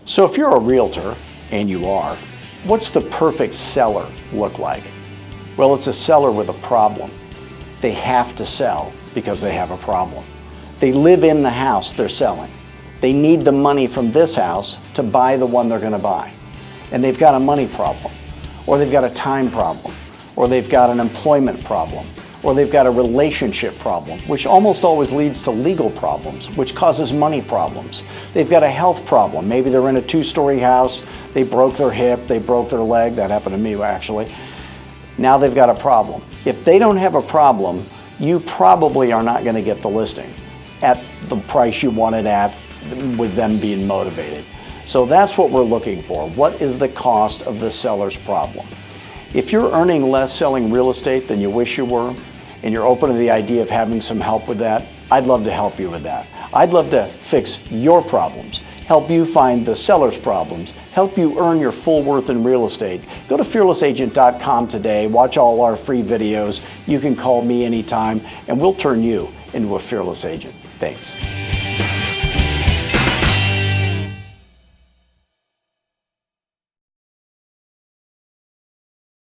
So if you're a realtor, and you are, what's the perfect seller look like? Well, it's a seller with a problem. They have to sell because they have a problem. They live in the house they're selling. They need the money from this house to buy the one they're going to buy. And they've got a money problem, or they've got a time problem, or they've got an employment problem, or they've got a relationship problem, which almost always leads to legal problems, which causes money problems. They've got a health problem. Maybe they're in a 2-story house, they broke their hip, they broke their leg. That happened to me, actually. Now they've got a problem. If they don't have a problem, you probably are not going to get the listing at the price you want it at, with them being motivated. So that's what we're looking for. What is the cost of the seller's problem? If you're earning less selling real estate than you wish you were, and you're open to the idea of having some help with that, I'd love to help you with that. I'd love to fix your problems, help you find the seller's problems, help you earn your full worth in real estate. Go to fearlessagent.com today, watch all our free videos. You can call me anytime, and we'll turn you into a fearless agent. Thanks.